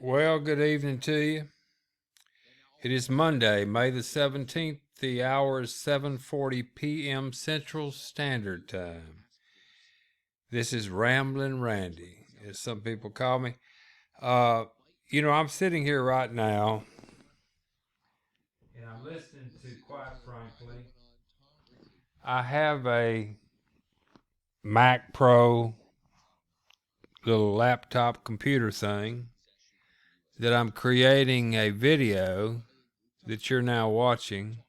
Well, good evening to you. It is Monday, May the 17th. The hour is 7:40 p.m. Central Standard Time. This is Ramblin' Randy, as some people call me. Uh, I'm sitting here right now, and I'm listening to, quite frankly, I have a Mac Pro little laptop computer thing that I'm creating a video that you're now watching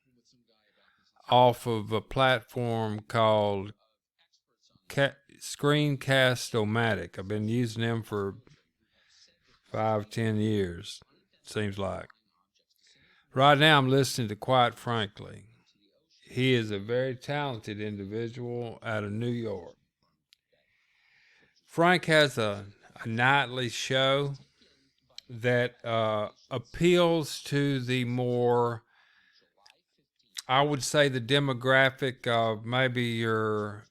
off of a platform called Screencast-O-Matic. I've been using them for 5, 10 years, seems like. Right now, I'm listening to Quite Frankly. He is a very talented individual out of New York. Frank has a nightly show that appeals to the more, I would say, the demographic of maybe your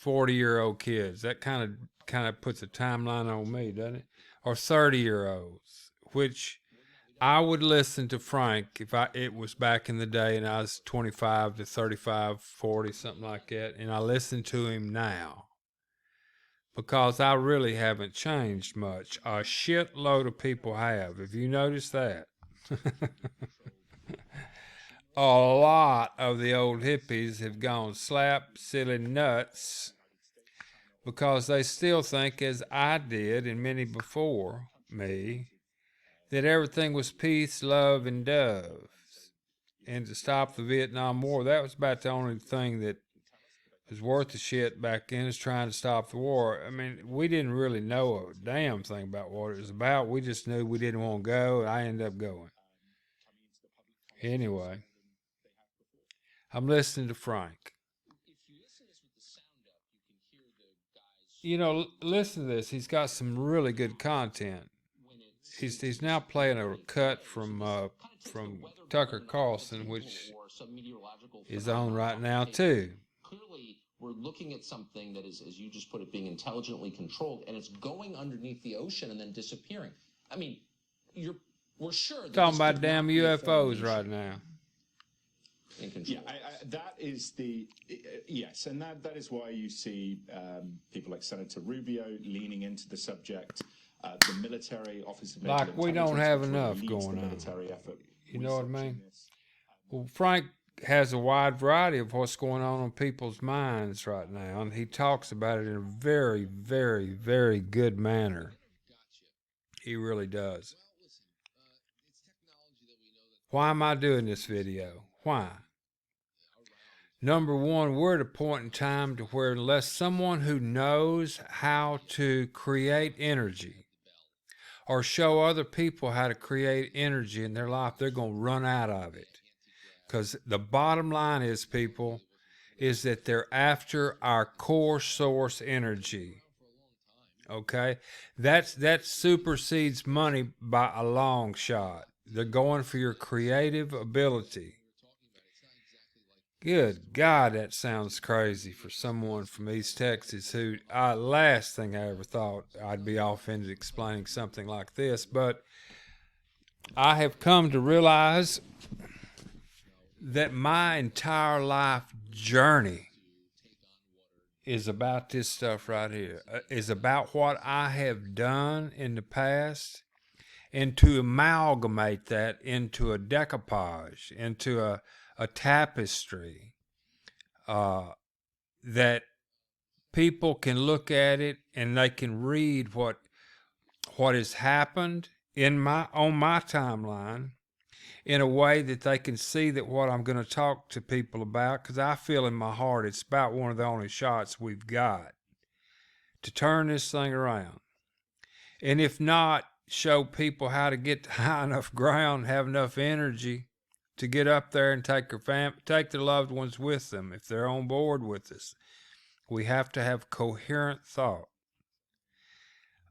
40-year-old kids. That kind of puts a timeline on me, doesn't it? Or 30-year-olds, which I would listen to Frank if it was back in the day and I was 25 to 35, 40, something like that, and I listen to him now because I really haven't changed much. A shitload of people have. Have you noticed that? A lot of the old hippies have gone slap silly nuts because they still think, as I did and many before me, that everything was peace, love, and doves. And to stop the Vietnam War, that was about the only thing that was worth a shit back then, is trying to stop the war. I mean, we didn't really know a damn thing about what it was about. We just knew we didn't want to go, and I ended up going. Anyway, I'm listening to Frank. Listen to this. He's got some really good content. He's now playing a cut from Tucker Carlson, which is on right now too. Clearly, we're looking at something that is, as you just put it, being intelligently controlled, and it's going underneath the ocean and then disappearing. I mean, we're sure that Talking this about could damn not be a UFOs formation right now. in control. Yeah, that is the yes, and that is why you see people like Senator Rubio leaning into the subject. The military office of naval Like we don't intelligence, have which really enough leads going the on. military effort. You know what I researching mean? this. Well, Frank has a wide variety of what's going on in people's minds right now, and he talks about it in a very, very, very good manner. He really does. Why am I doing this video? Why? Number one, we're at a point in time to where unless someone who knows how to create energy or show other people how to create energy in their life, they're going to run out of it. Because the bottom line is, people, is that they're after our core source energy. Okay? That supersedes money by a long shot. They're going for your creative ability. Good God, that sounds crazy for someone from East Texas who, last thing I ever thought I'd be off into explaining something like this, but I have come to realize that my entire life journey is about this stuff right here, is about what I have done in the past, and to amalgamate that into a decoupage, into a tapestry that people can look at it and they can read what has happened on my timeline in a way that they can see that what I'm going to talk to people about, because I feel in my heart it's about one of the only shots we've got to turn this thing around. And if not, show people how to get to high enough ground, have enough energy to get up there and take their loved ones with them if they're on board with us. We have to have coherent thought.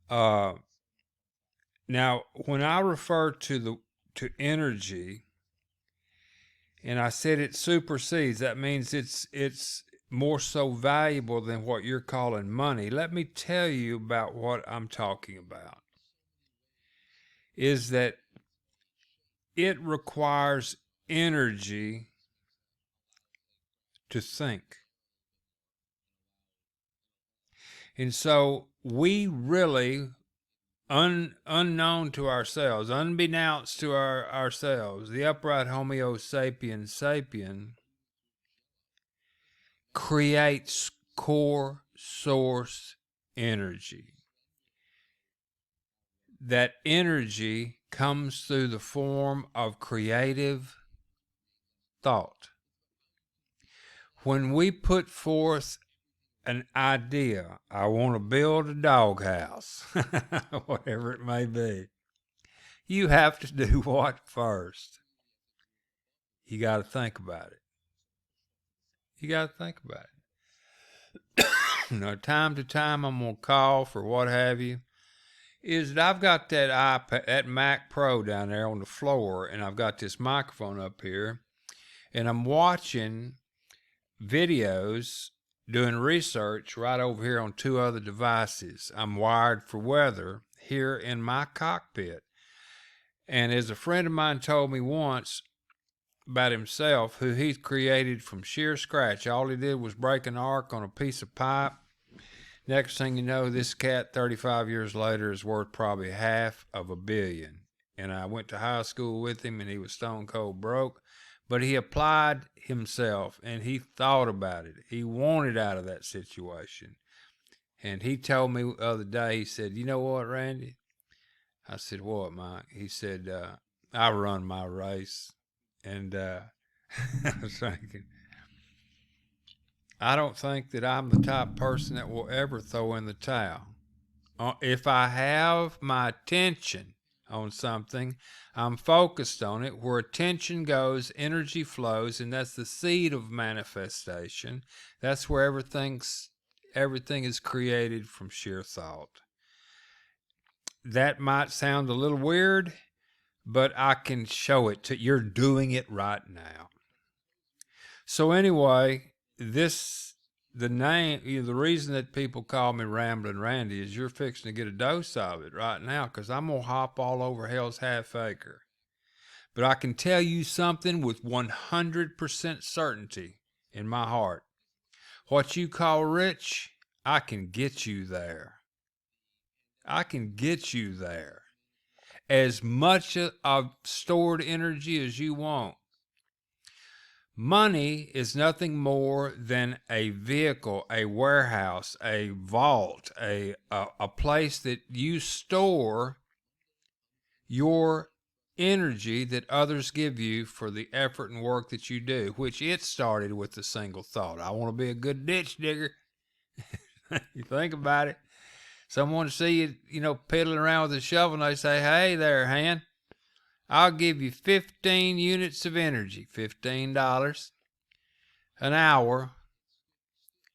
Now, when I refer to energy, and I said it supersedes, that means it's more so valuable than what you're calling money. Let me tell you about what I'm talking about. is that it requires energy to think. And so we really, unknown to ourselves, unbeknownst to ourselves, the upright Homo sapiens sapien creates core source energy. That energy comes through the form of creative thought. When we put forth an idea, I want to build a doghouse, whatever it may be, you have to do what first? You got to think about it. You got to think about it. Now, time to time, I'm going to call for what have you, is that I've got that iPad, that Mac Pro down there on the floor, and I've got this microphone up here, and I'm watching videos, doing research right over here on two other devices. I'm wired for weather here in my cockpit. And as a friend of mine told me once about himself, who he's created from sheer scratch, all he did was break an arc on a piece of pipe. Next thing you know, this cat 35 years later is worth probably $500 million. And I went to high school with him, and he was stone cold broke. But he applied himself, and he thought about it. He wanted out of that situation. And he told me the other day, he said, you know what, Randy? I said, what, Mike? He said, I run my race. And I was thinking, I don't think that I'm the type of person that will ever throw in the towel. If I have my attention on something, I'm focused on it. Where attention goes, energy flows, and that's the seed of manifestation. That's where everything is created from sheer thought. That might sound a little weird, but I can show it to you. You're doing it right now. So anyway, the reason that people call me Ramblin' Randy is you're fixing to get a dose of it right now, because I'm going to hop all over hell's half acre. But I can tell you something with 100% certainty in my heart. What you call rich, I can get you there. I can get you there. As much of stored energy as you want. Money is nothing more than a vehicle, a warehouse, a vault, a place that you store your energy that others give you for the effort and work that you do, which it started with the single thought. I want to be a good ditch digger. You think about it. Someone see you, piddling around with a shovel, and they say, hey there, hand. I'll give you 15 units of energy, $15 an hour,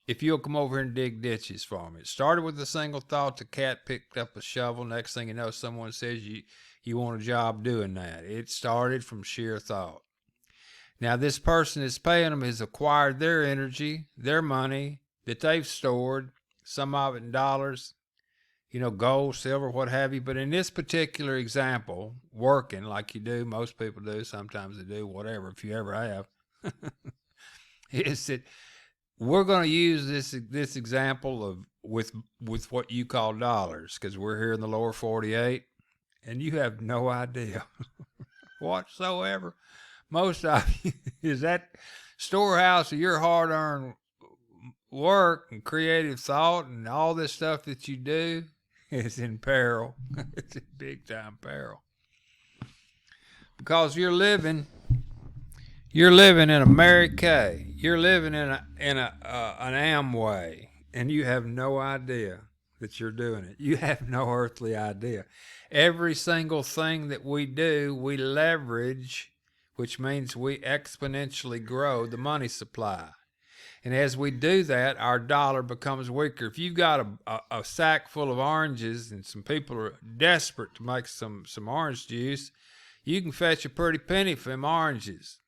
if you'll come over here and dig ditches for me. It started with a single thought. The cat picked up a shovel. Next thing you know, someone says you want a job doing that. It started from sheer thought. Now, this person that's paying them has acquired their energy, their money that they've stored, some of it in dollars, gold, silver, what have you. But in this particular example, working like you do, most people do, sometimes they do, whatever, if you ever have, is that we're going to use this example of with what you call dollars, because we're here in the lower 48, and you have no idea whatsoever. Most of you is that storehouse of your hard-earned work and creative thought and all this stuff that you do is in peril. It's in big time peril, because you're living in a Mary Kay. You're living in an Amway, and you have no idea that you're doing it. You have no earthly idea. Every single thing that we do, we leverage, which means we exponentially grow the money supply. And as we do that, our dollar becomes weaker. If you've got a sack full of oranges and some people are desperate to make some orange juice, you can fetch a pretty penny for them oranges.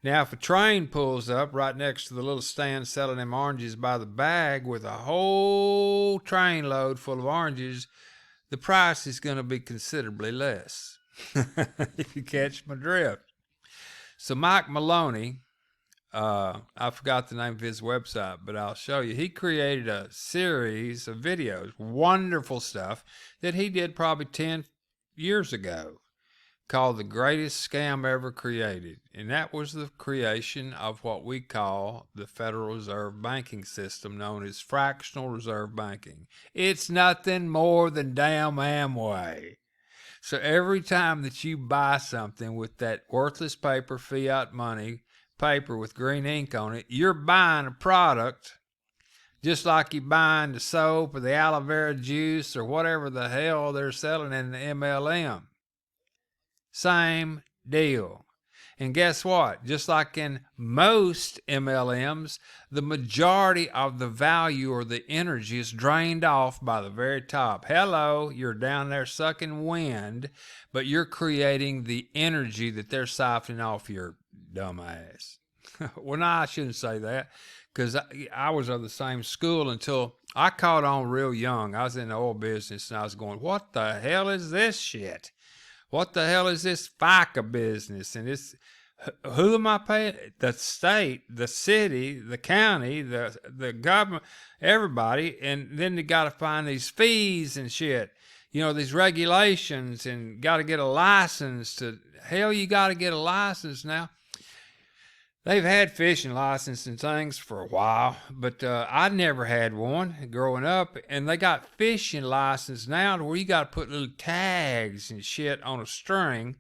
Now, if a train pulls up right next to the little stand selling them oranges by the bag with a whole train load full of oranges, the price is going to be considerably less. If you catch my drift. So Mike Maloney, I forgot the name of his website, but I'll show you. He created a series of videos, wonderful stuff, that he did probably 10 years ago, called The Greatest Scam Ever Created. And that was the creation of what we call the Federal Reserve banking system, known as fractional reserve banking. It's nothing more than damn Amway. So every time that you buy something with that worthless paper, fiat money, paper with green ink on it, you're buying a product just like you're buying the soap or the aloe vera juice or whatever the hell they're selling in the MLM. Same deal. And guess what? Just like in most MLMs, the majority of the value or the energy is drained off by the very top. Hello, you're down there sucking wind, but you're creating the energy that they're siphoning off your dumb ass. Well, no, I shouldn't say that, because I was of the same school until I caught on real young. I was in the oil business, and I was going, what the hell is this shit? What the hell is this FICA business? And this, who am I paying? The state, the city, the county, the government, everybody. And then they got to find these fees and shit. You know, these regulations, and got to get a license to, hell, you got to get a license now. They've had fishing license and things for a while, but I never had one growing up. And they got fishing license now to where you got to put little tags and shit on a string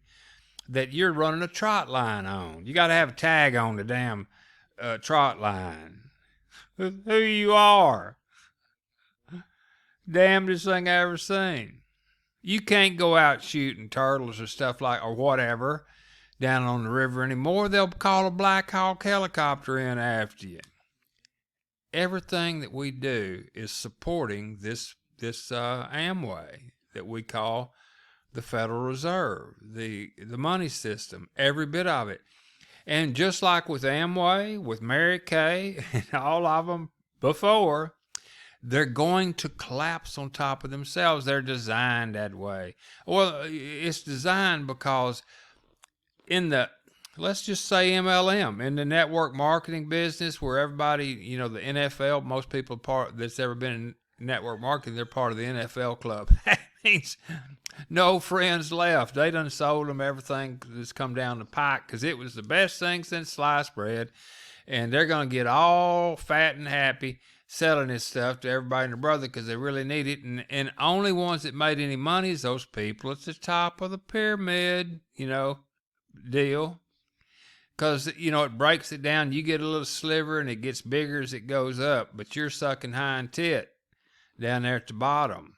that you're running a trot line on. You got to have a tag on the damn trot line. Who you are. Damnedest thing I ever seen. You can't go out shooting turtles or stuff like, or whatever, down on the river anymore. They'll call a Black Hawk helicopter in after you. Everything that we do is supporting this Amway that we call the Federal Reserve, the money system, every bit of it. And just like with Amway, with Mary Kay, and all of them before, they're going to collapse on top of themselves. They're designed that way. Well, it's designed because in the, let's just say MLM, in the network marketing business where everybody, you know, the NFL, most people that's ever been in network marketing, they're part of the NFL club. That means no friends left. They done sold them everything that's come down the pike because it was the best thing since sliced bread. And they're going to get all fat and happy selling this stuff to everybody and their brother because they really need it. And only ones that made any money is those people at the top of the pyramid, you know, deal. Because, you know, it breaks it down. You get a little sliver and it gets bigger as it goes up, but you're sucking hind tit down there at the bottom.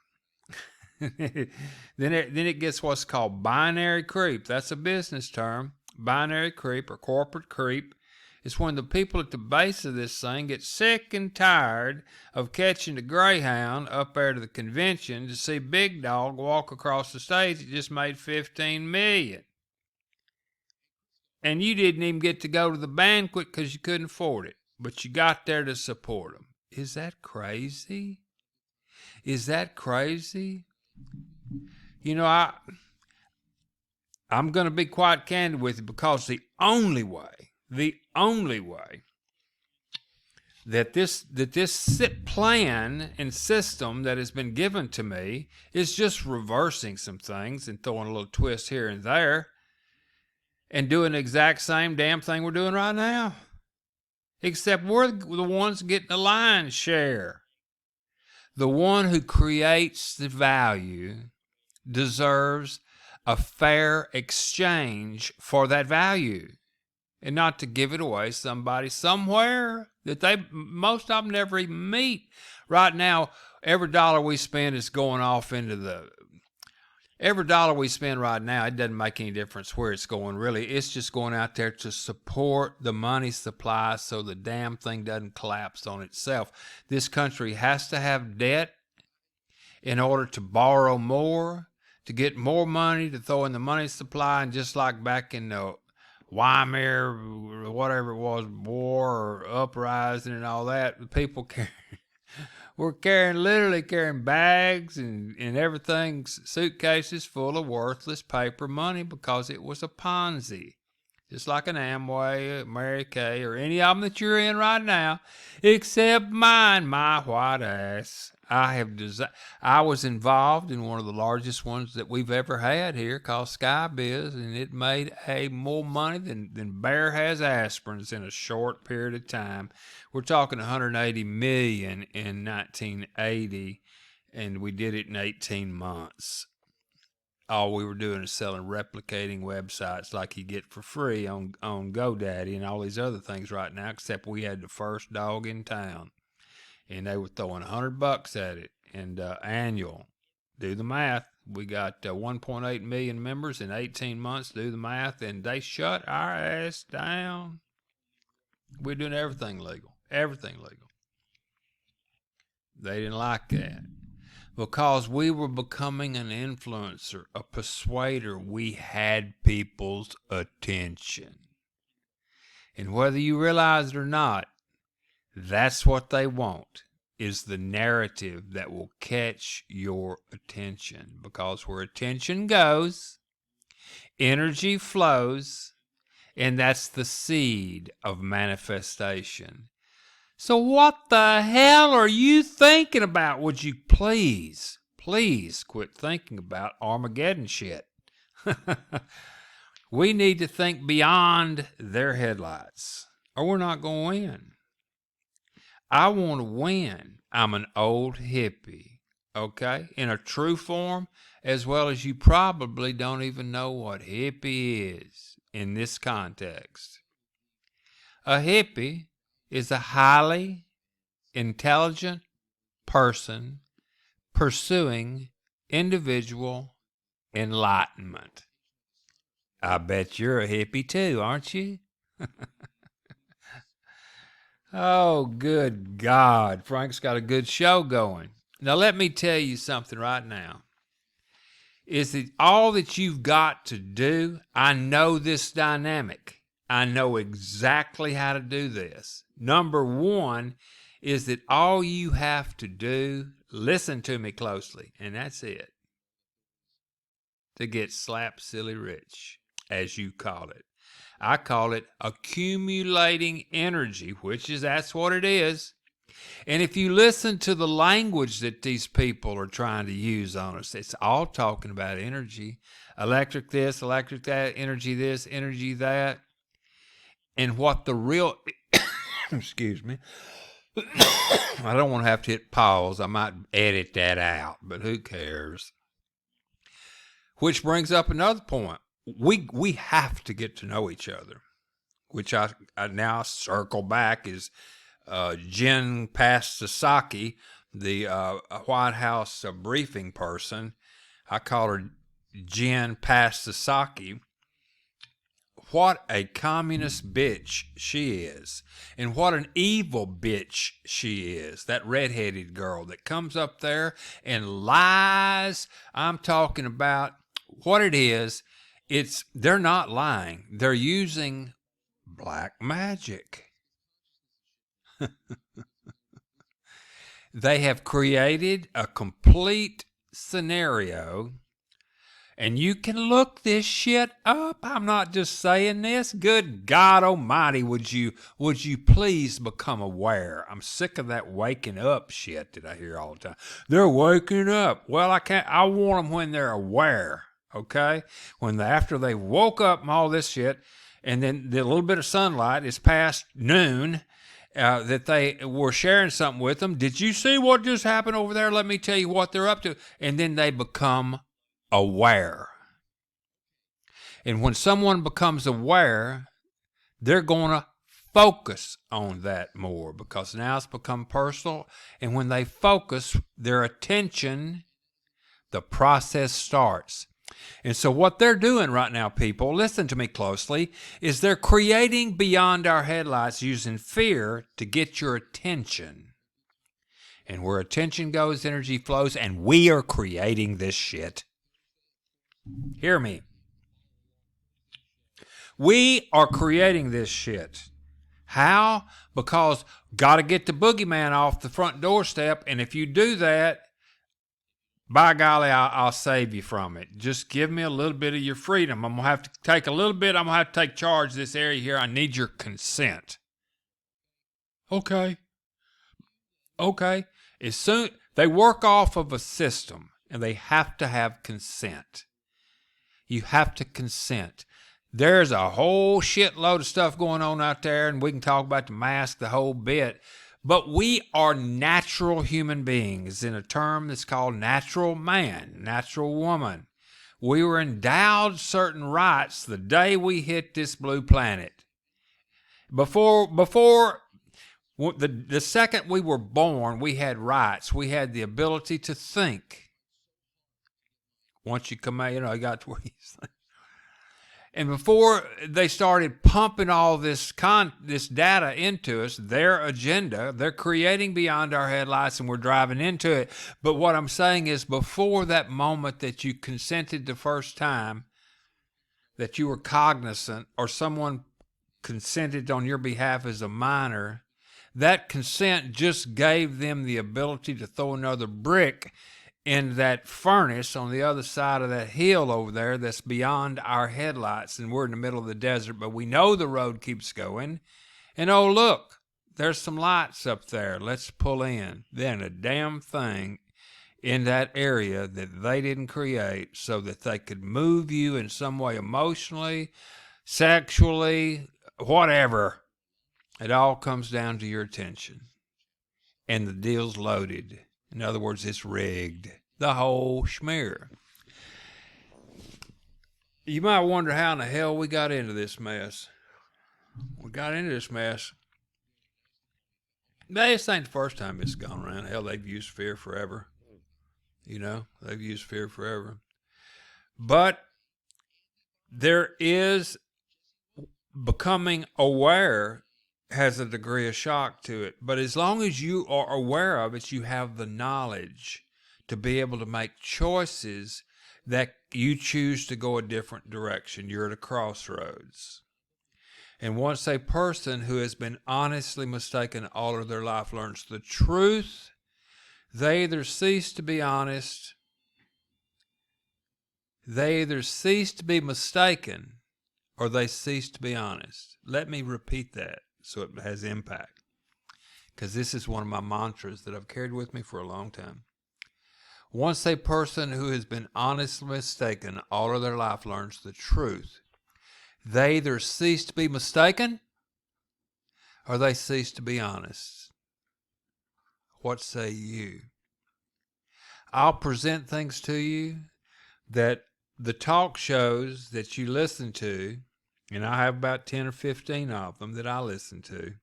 Then it gets what's called binary creep. That's a business term. Binary creep or corporate creep. It's when the people at the base of this thing get sick and tired of catching the Greyhound up there to the convention to see Big Dog walk across the stage that just made $15 million. And you didn't even get to go to the banquet because you couldn't afford it, but you got there to support them. Is that crazy? Is that crazy? You know, I'm going to be quite candid with you because the only way that this plan and system that has been given to me is just reversing some things and throwing a little twist here and there and doing the exact same damn thing we're doing right now. Except we're the ones getting the lion's share. The one who creates the value deserves a fair exchange for that value. And not to give it away somebody somewhere that most of them never even meet. Right now, every dollar we spend is going off into every dollar we spend right now, it doesn't make any difference where it's going, really. It's just going out there to support the money supply so the damn thing doesn't collapse on itself. This country has to have debt in order to borrow more, to get more money, to throw in the money supply. And just like back in the Weimar, whatever it was, war or uprising and all that, the people were literally carrying bags and everything, suitcases full of worthless paper money because it was a Ponzi. Just like an Amway, Mary Kay, or any of them that you're in right now, except mine, my white ass. I was involved in one of the largest ones that we've ever had here called SkyBiz, and it made more money than Bear has aspirins in a short period of time. We're talking 180 million in 1980, and we did it in 18 months. All we were doing is selling replicating websites like you get for free on GoDaddy and all these other things right now, except we had the first dog in town. And they were throwing $100 at it, and annual. Do the math. We got 1.8 million members in 18 months. Do the math, and they shut our ass down. We're doing everything legal. Everything legal. They didn't like that. Because we were becoming an influencer, a persuader. We had people's attention. And whether you realize it or not, that's what they want, is the narrative that will catch your attention. Because where attention goes, energy flows, and that's the seed of manifestation. So what the hell are you thinking about? Would you please quit thinking about Armageddon shit? We need to think beyond their headlights, or we're not going to win. I want to win. I'm an old hippie, okay? In a true form, as well as you probably don't even know what hippie is in this context. A hippie is a highly intelligent person pursuing individual enlightenment. I bet you're a hippie too, aren't you? Oh, good God. Frank's got a good show going. Now, let me tell you something right now. Is that all that you've got to do? I know this dynamic. I know exactly how to do this. Number one is that all you have to do, listen to me closely, and that's it, to get slap silly rich, as you call it. I call it accumulating energy, that's what it is. And if you listen to the language that these people are trying to use on us, it's all talking about energy. Electric this, electric that, energy this, energy that. And what the real, excuse me, I don't want to have to hit pause. I might edit that out, but who cares? Which brings up another point. We have to get to know each other, which I now circle back is Jen Psaki, the White House briefing person. I call her Jen Psaki. What a communist bitch she is, and what an evil bitch she is, that redheaded girl that comes up there and lies. I'm talking about what it is. They're not lying. They're using black magic. They have created a complete scenario. And you can look this shit up. I'm not just saying this. Good God Almighty, would you please become aware? I'm sick of that waking up shit that I hear all the time. They're waking up. Well, I want them when they're aware, okay? After they woke up and all this shit, and then the little bit of sunlight is past noon, that they were sharing something with them. Did you see what just happened over there? Let me tell you what they're up to. And then they become aware. And when someone becomes aware, they're going to focus on that more, because now it's become personal. And when they focus their attention, the process starts. And so what they're doing right now, people, listen to me closely, is they're creating beyond our headlights using fear to get your attention. And where attention goes, energy flows, and we are creating this shit. Hear me. We are creating this shit. How? Because got to get the boogeyman off the front doorstep, and if you do that, by golly, I'll save you from it. Just give me a little bit of your freedom. I'm going to have to take a little bit. I'm going to have to take charge of this area here. I need your consent. Okay. As soon they work off of a system, and they have to have consent. You have to consent. There's a whole shitload of stuff going on out there, and we can talk about the mask, the whole bit. But we are natural human beings in a term that's called natural man, natural woman. We were endowed certain rights the day we hit this blue planet. Before the second we were born, we had rights. We had the ability to think. Once you come out, you got to where you think. And before they started pumping all this data into us, their agenda, they're creating beyond our headlights, and we're driving into it. But what I'm saying is, before that moment that you consented the first time, that you were cognizant, or someone consented on your behalf as a minor, that consent just gave them the ability to throw another brick in that furnace on the other side of that hill over there that's beyond our headlights, and we're in the middle of the desert, but we know the road keeps going. And oh, look, there's some lights up there. Let's pull in. Then a damn thing in that area that they didn't create so that they could move you in some way emotionally, sexually, whatever. It all comes down to your attention. And the deal's loaded. In other words, it's rigged. The whole schmear. You might wonder how in the hell we got into this mess. We got into this mess. This ain't the first time it's gone around. Hell, they've used fear forever. They've used fear forever. But there is becoming aware has a degree of shock to it. But as long as you are aware of it, you have the knowledge to be able to make choices that you choose to go a different direction. You're at a crossroads. And once a person who has been honestly mistaken all of their life learns the truth, they either cease to be honest, they either cease to be mistaken, or they cease to be honest. Let me repeat that so it has impact, because this is one of my mantras that I've carried with me for a long time. Once a person who has been honestly mistaken all of their life learns the truth, they either cease to be mistaken or they cease to be honest. What say you? I'll present things to you that the talk shows that you listen to, and I have about 10 or 15 of them that I listen to,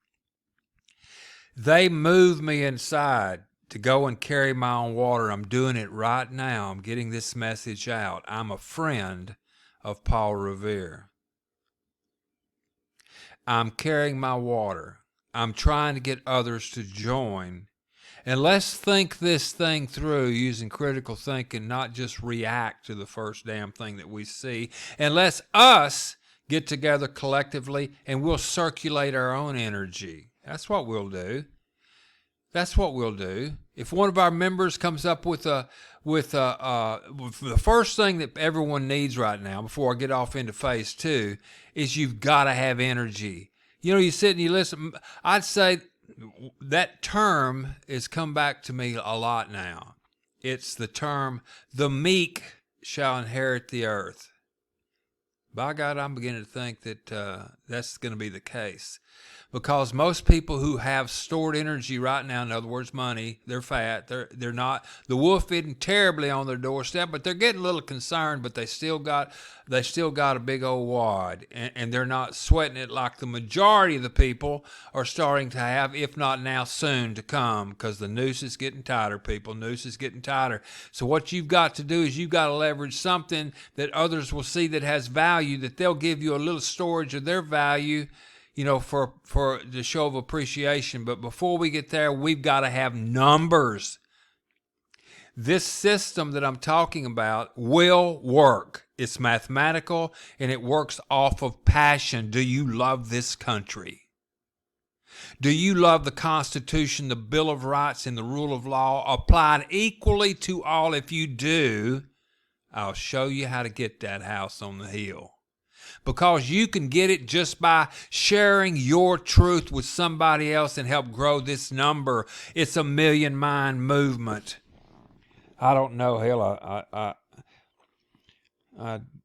they move me inside to go and carry my own water. I'm doing it right now. I'm getting this message out. I'm a friend of Paul Revere. I'm carrying my water. I'm trying to get others to join. And let's think this thing through using critical thinking, not just react to the first damn thing that we see. And let's us get together collectively and we'll circulate our own energy. That's what we'll do. That's what we'll do. If one of our members comes up with the first thing that everyone needs right now, before I get off into phase 2, is you've got to have energy. You sit and you listen. I'd say that term has come back to me a lot now. It's the term, the meek shall inherit the earth. By God, I'm beginning to think that that's going to be the case. Because most people who have stored energy right now, in other words, money, they're fat. They're not, the wolf isn't terribly on their doorstep, but they're getting a little concerned, but they still got a big old wad, and they're not sweating it like the majority of the people are starting to have, if not now, soon to come, because the noose is getting tighter, people. Noose is getting tighter. So what you've got to do is you've got to leverage something that others will see that has value, that they'll give you a little storage of their value, for the show of appreciation. But before we get there, we've got to have numbers. This system that I'm talking about will work. It's mathematical, and it works off of passion. Do you love this country? Do you love the Constitution, the Bill of Rights, and the rule of law applied equally to all? If you do, I'll show you how to get that house on the hill. Because you can get it just by sharing your truth with somebody else and help grow this number. It's a million mind movement. I don't know, hell,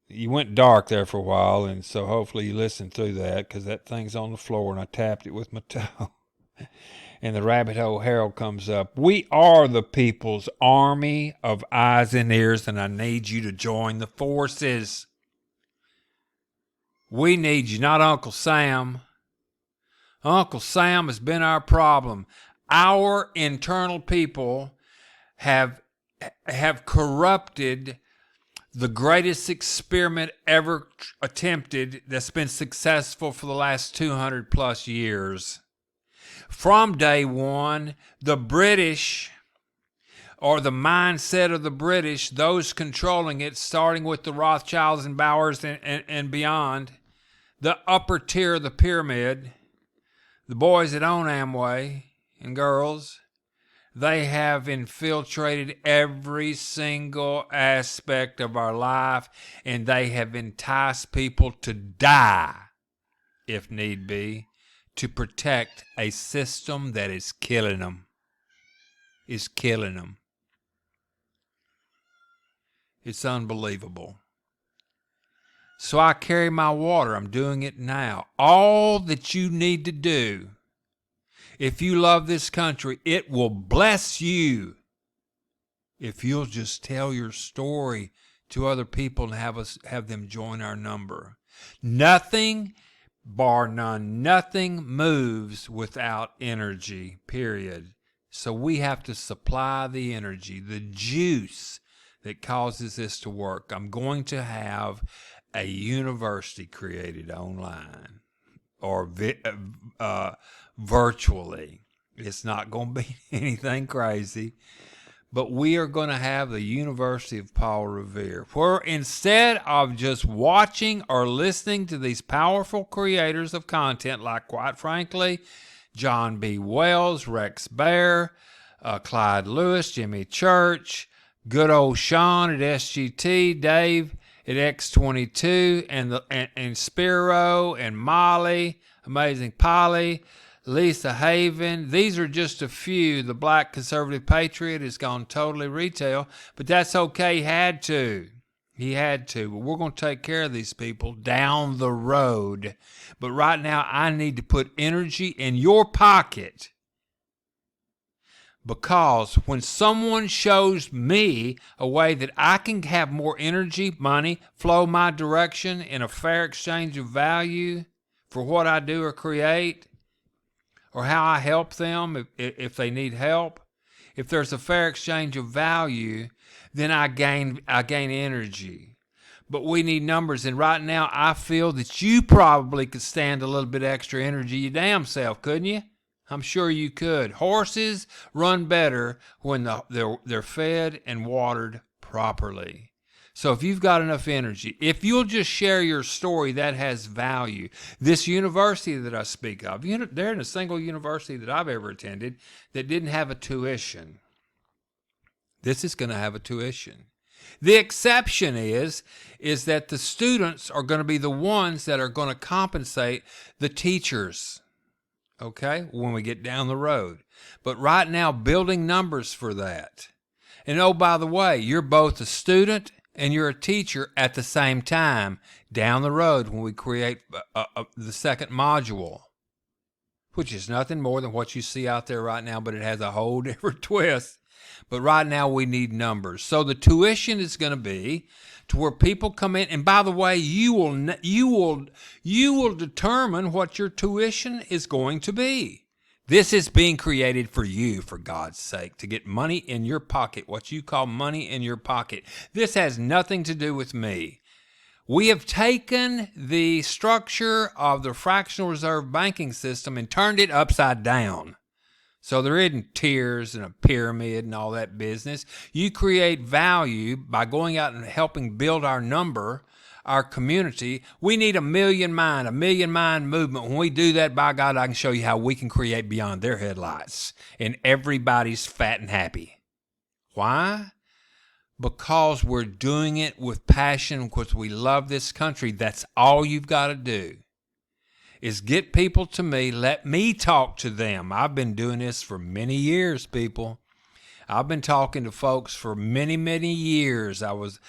you went dark there for a while, and so hopefully you listened through that, because that thing's on the floor and I tapped it with my toe. And the rabbit hole Harold comes up. We are the people's army of eyes and ears, and I need you to join the forces. We need you, not Uncle Sam. Uncle Sam has been our problem. Our internal people have corrupted the greatest experiment ever attempted that's been successful for the last 200 plus years. From day one, the British, or the mindset of the British, those controlling it, starting with the Rothschilds and Bowers and beyond, the upper tier of the pyramid, the boys that own Amway and girls, they have infiltrated every single aspect of our life, and they have enticed people to die, if need be, to protect a system that is killing them. It's killing them. It's unbelievable. So I carry my water. I'm doing it now. All that you need to do, if you love this country, it will bless you if you'll just tell your story to other people and have them join our number. Nothing, bar none, nothing moves without energy, period. So we have to supply the energy, the juice that causes this to work. I'm going to have a university created online or virtually. It's not going to be anything crazy, but we are going to have the University of Paul Revere, where instead of just watching or listening to these powerful creators of content, like, quite frankly, John B. Wells, Rex Bear, Clyde Lewis, Jimmy Church, good old Sean at SGT, Dave at X22, and Spiro and Molly, Amazing Polly, Lisa Haven. These are just a few. The Black Conservative Patriot has gone totally retail, but that's okay. He had to. But we're going to take care of these people down the road. But right now, I need to put energy in your pocket. Because when someone shows me a way that I can have more energy, money, flow my direction in a fair exchange of value for what I do or create, or how I help them if they need help, if there's a fair exchange of value, then I gain energy. But we need numbers, and right now I feel that you probably could stand a little bit extra energy your damn self, couldn't you? I'm sure you could. Horses run better when they're fed and watered properly. So if you've got enough energy, if you'll just share your story, that has value. This university that I speak of, there isn't a single university that I've ever attended that didn't have a tuition. This is going to have a tuition. The exception is that the students are going to be the ones that are going to compensate the teachers. Okay, when we get down the road. But right now, building numbers for that. And oh, by the way, you're both a student and you're a teacher at the same time down the road when we create the second module, which is nothing more than what you see out there right now, but it has a whole different twist. But right now, we need numbers. So the tuition is going to be to where people come in, and by the way, you will determine what your tuition is going to be. This is being created for you, for God's sake, to get money in your pocket, what you call money in your pocket. This has nothing to do with me. We have taken the structure of the fractional reserve banking system and turned it upside down. So there isn't tiers and a pyramid and all that business. You create value by going out and helping build our number, our community. We need a million mind movement. When we do that, by God, I can show you how we can create beyond their headlights, and everybody's fat and happy. Why? Because we're doing it with passion, because we love this country. That's all you've got to do, is get people to me, let me talk to them. I've been doing this for many years, people. I've been talking to folks for many, many years. I was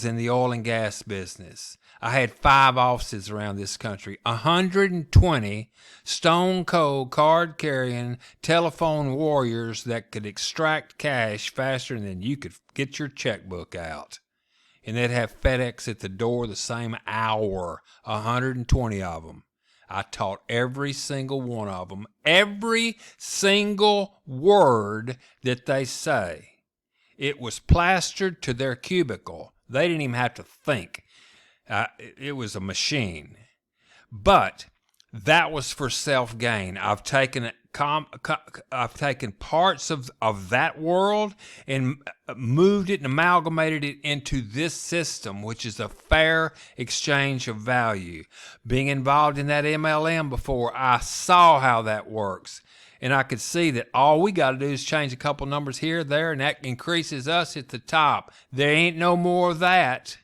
in the oil and gas business. I had 5 offices around this country, 120 stone cold card carrying telephone warriors that could extract cash faster than you could get your checkbook out. And they'd have FedEx at the door the same hour, 120 of them. I taught every single one of them, every single word that they say. It was plastered to their cubicle. They didn't even have to think. It was a machine. But that was for self-gain. I've taken parts of that world and moved it and amalgamated it into this system, which is a fair exchange of value. Being involved in that MLM before, I saw how that works. And I could see that all we got to do is change a couple numbers here, there, and that increases us at the top. There ain't no more of that.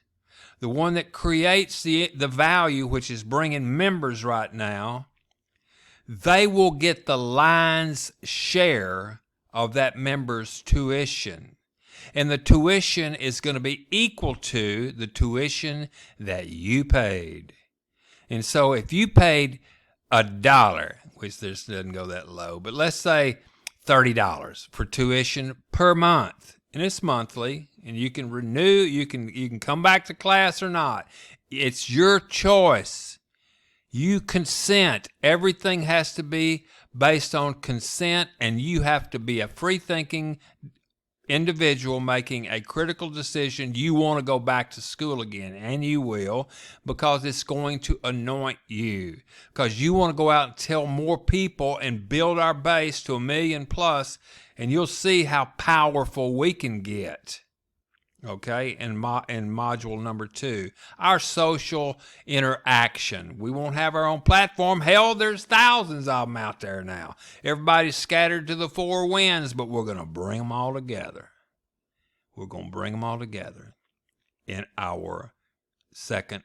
The one that creates the value, which is bringing members right now, they will get the lion's share of that member's tuition. And the tuition is going to be equal to the tuition that you paid. And so if you paid $1, which this doesn't go that low, but let's say $30 for tuition per month, and it's monthly, and you can renew, you can come back to class or not. It's your choice. You consent. Everything has to be based on consent, and you have to be a free-thinking individual making a critical decision. You want to go back to school again, and you will, because it's going to anoint you, because you want to go out and tell more people and build our base to 1 million plus, and you'll see how powerful we can get. Okay, and module number 2, our social interaction. We won't have our own platform. Hell, there's thousands of them out there now. Everybody's scattered to the 4 winds, but we're going to bring them all together. We're going to bring them all together in our second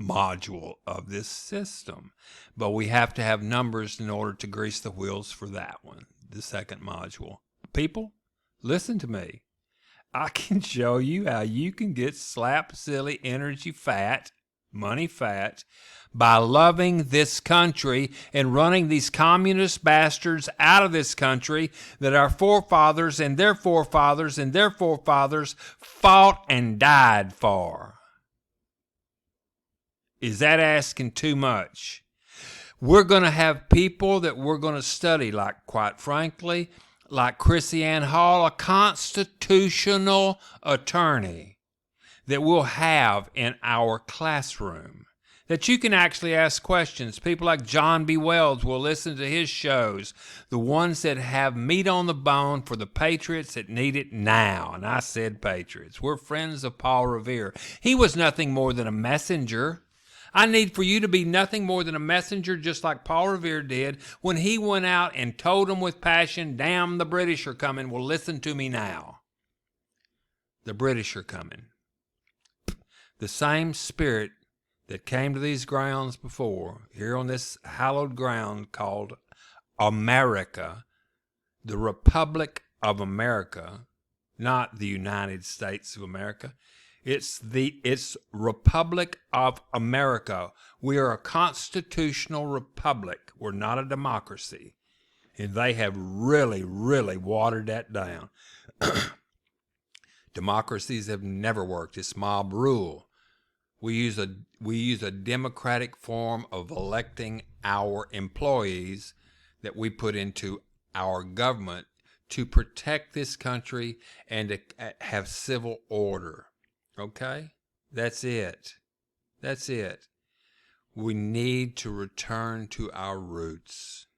module of this system. But we have to have numbers in order to grease the wheels for that one, the second module. People, listen to me. I can show you how you can get slap silly energy fat, money fat, by loving this country and running these communist bastards out of this country that our forefathers and their forefathers and their forefathers fought and died for. Is that asking too much? We're going to have people that we're going to study, like, quite frankly, like Chrissy Ann Hall, a constitutional attorney that we'll have in our classroom, that you can actually ask questions. People like John B. Wells will listen to his shows, the ones that have meat on the bone for the patriots that need it now. And I said patriots. We're friends of Paul Revere. He was nothing more than a messenger. I need for you to be nothing more than a messenger, just like Paul Revere did when he went out and told them with passion, damn, the British are coming. Well, listen to me now. The British are coming. The same spirit that came to these grounds before, here on this hallowed ground called America, the Republic of America, not the United States of America. It's Republic of America. We are a constitutional republic. We're not a democracy. And they have really, really watered that down. Democracies have never worked. It's mob rule. We use a democratic form of electing our employees that we put into our government to protect this country and to have civil order. Okay? That's it. That's it. We need to return to our roots.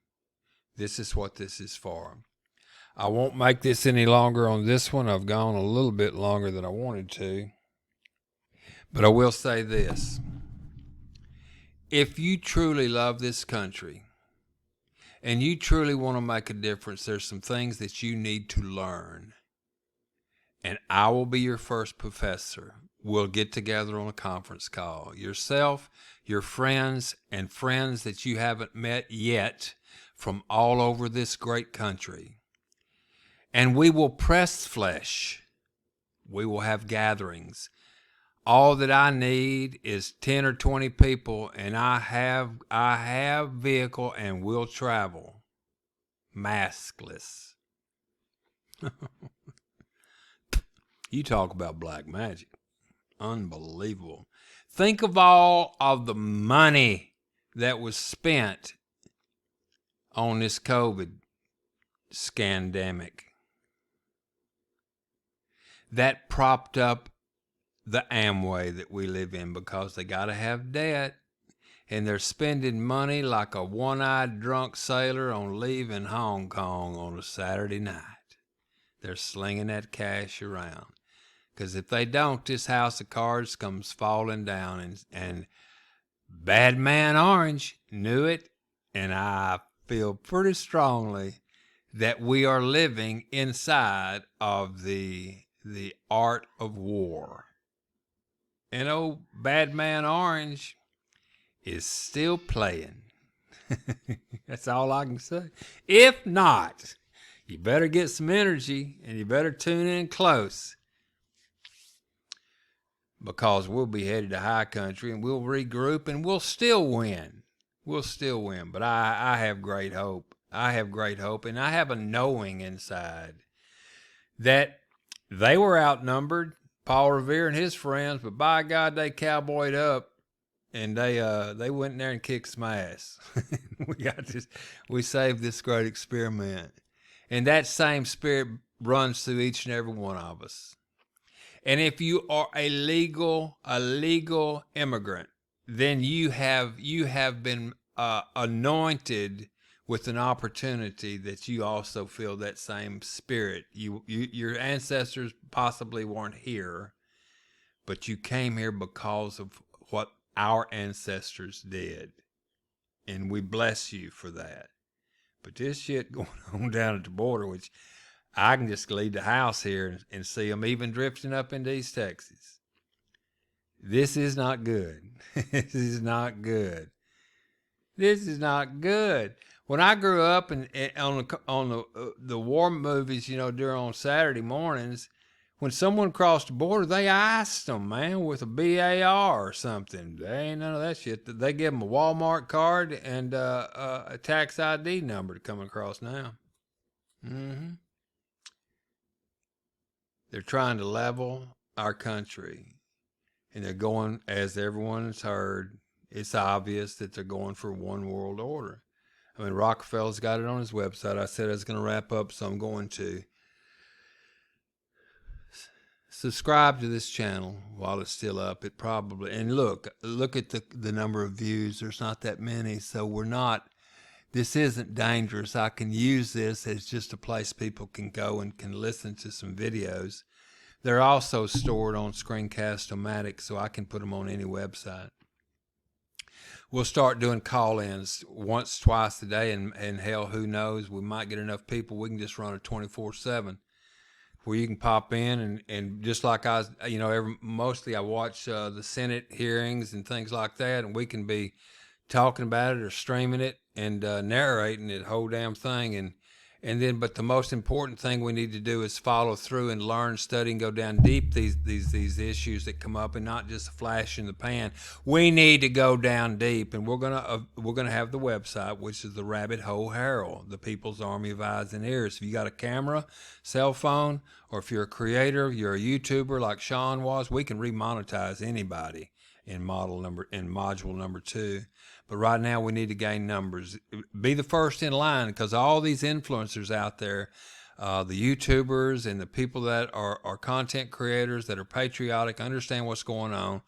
This is what this is for. I won't make this any longer on this one. I've gone a little bit longer than I wanted to. But I will say this. If you truly love this country and you truly want to make a difference, there's some things that you need to learn. And I will be your first professor. We'll get together on a conference call. Yourself, your friends, and friends that you haven't met yet from all over this great country. And we will press flesh. We will have gatherings. All that I need is 10 or 20 people, and I have vehicle and will travel maskless. You talk about black magic. Unbelievable. Think of all of the money that was spent on this COVID scandemic that propped up the Amway that we live in, because they got to have debt, and they're spending money like a one-eyed drunk sailor on leaving Hong Kong on a Saturday night. They're slinging that cash around, because if they don't, this house of cards comes falling down, and Bad Man Orange knew it, and I feel pretty strongly that we are living inside of the art of war. And old Bad Man Orange is still playing. That's all I can say. If not, you better get some energy and you better tune in close, because we'll be headed to high country and we'll regroup and we'll still win. We'll still win. But I have great hope. I have great hope, and I have a knowing inside that they were outnumbered, Paul Revere and his friends, but by God, they cowboyed up, and they went in there and kicked some ass. We saved this great experiment, and that same spirit runs through each and every one of us. And if you are a legal immigrant, then you have been anointed with an opportunity that you also feel that same spirit. Your ancestors possibly weren't here, but you came here because of what our ancestors did. And we bless you for that. But this shit going on down at the border, which I can just leave the house here and see them even drifting up into East Texas. This is not good. This is not good. This is not good. When I grew up and on the war movies, during on Saturday mornings, when someone crossed the border, they iced them, man, with a BAR or something. They ain't none of that shit. They give them a Walmart card and a tax ID number to come across now. Mm-hmm. They're trying to level our country, and they're going, as everyone's heard, it's obvious that they're going for one world order. I mean, Rockefeller's got it on his website. I said I was going to wrap up, so I'm going to. Subscribe to this channel while it's still up. It probably, and look at the number of views. There's not that many, so this isn't dangerous. I can use this as just a place people can go and can listen to some videos. They're also stored on Screencast-O-Matic, so I can put them on any website. We'll start doing call-ins once, twice a day, and hell, who knows? We might get enough people. We can just run it 24/7, where you can pop in and just like mostly I watch the Senate hearings and things like that, and we can be talking about it or streaming it and narrating the whole damn thing, but the most important thing we need to do is follow through and learn, study, and go down deep these issues that come up, and not just a flash in the pan. We need to go down deep, and we're gonna have the website, which is the Rabbit Hole Herald, the People's Army of Eyes and Ears. If you got a camera, cell phone, or if you're a creator, you're a YouTuber like Sean was, we can remonetize anybody in module number 2. But right now we need to gain numbers. Be the first in line, because all these influencers out there, the YouTubers and the people that are content creators that are patriotic, understand what's going on.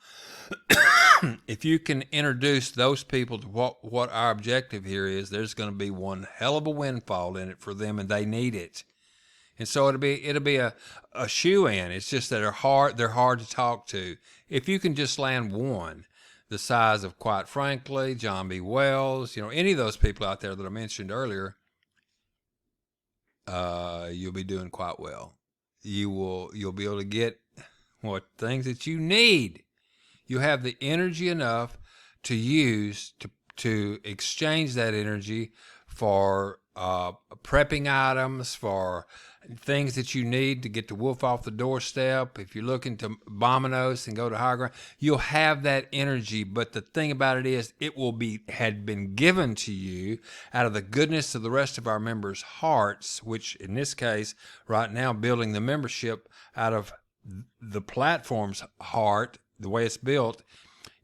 If you can introduce those people to what our objective here is, there's going to be one hell of a windfall in it for them, and they need it. And so it'll be a shoe-in. It's just that they're hard to talk to. If you can just land one the size of, quite frankly, John B. Wells, any of those people out there that I mentioned earlier, you'll be doing quite well. You'll be able to get what things that you need. You have the energy enough to use to exchange that energy for prepping items, for things that you need to get the wolf off the doorstep. If you're looking to Bombinos and go to higher ground, you'll have that energy. But the thing about it is, had been given to you out of the goodness of the rest of our members' hearts, which in this case, right now, building the membership out of the platform's heart, the way it's built,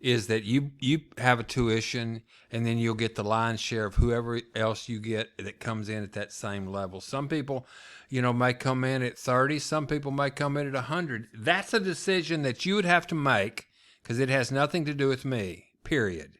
is that you have a tuition, and then you'll get the lion's share of whoever else you get that comes in at that same level. Some people, may come in at 30. Some people may come in at 100. That's a decision that you would have to make, because it has nothing to do with me, period.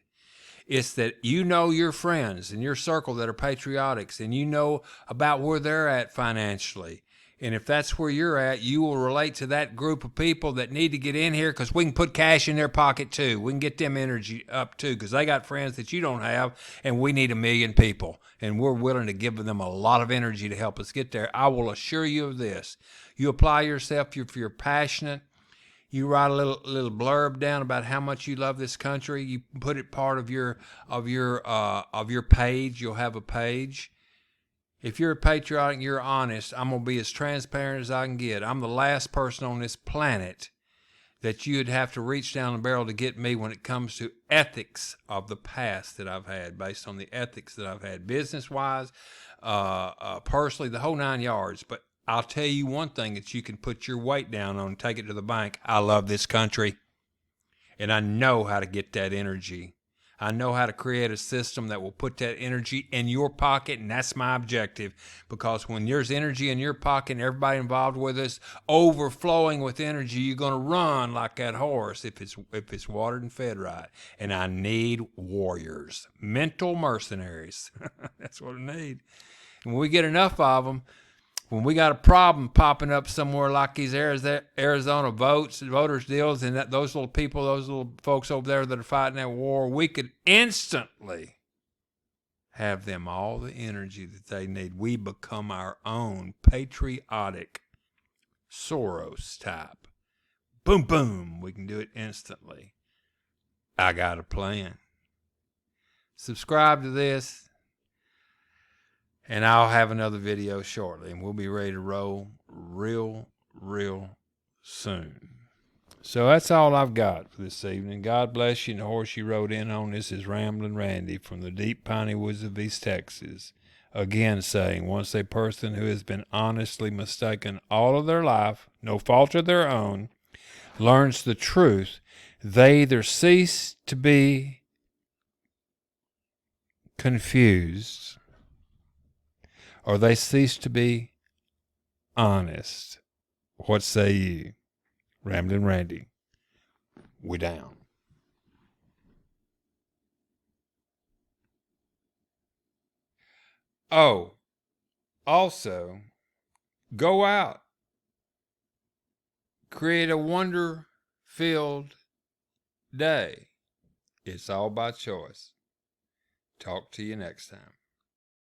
It's that your friends in your circle that are patriotics, and you know about where they're at financially. And if that's where you're at, you will relate to that group of people that need to get in here, because we can put cash in their pocket too. We can get them energy up too, because they got friends that you don't have, and we need 1 million people. And we're willing to give them a lot of energy to help us get there. I will assure you of this. You apply yourself, if you're passionate, you write a little blurb down about how much you love this country. You put it part of your page. You'll have a page. If you're patriotic and you're honest, I'm going to be as transparent as I can get. I'm the last person on this planet that you'd have to reach down the barrel to get me when it comes to ethics of the past that I've had, based on the ethics that I've had, business-wise, personally, the whole 9 yards. But I'll tell you one thing that you can put your weight down on and take it to the bank. I love this country, and I know how to get that energy. I know how to create a system that will put that energy in your pocket, and that's my objective. Because when there's energy in your pocket and everybody involved with us overflowing with energy, you're going to run like that horse if it's watered and fed right. And I need warriors, mental mercenaries. That's what I need. And when we get enough of them, when we got a problem popping up somewhere like these Arizona voters deals, and those little people, those little folks over there that are fighting that war, we could instantly have them all the energy that they need. We become our own patriotic Soros type. Boom, boom. We can do it instantly. I got a plan. Subscribe to this, and I'll have another video shortly, and we'll be ready to roll real soon. So that's all I've got for this evening. God bless you, and the horse you rode in on. This is Ramblin' Randy from the deep piney woods of East Texas. Again saying, once a person who has been honestly mistaken all of their life, no fault of their own, learns the truth, they either cease to be confused, or they cease to be honest. What say you? Ramblin' Randy, we down. Oh, also, go out. Create a wonder-filled day. It's all by choice. Talk to you next time.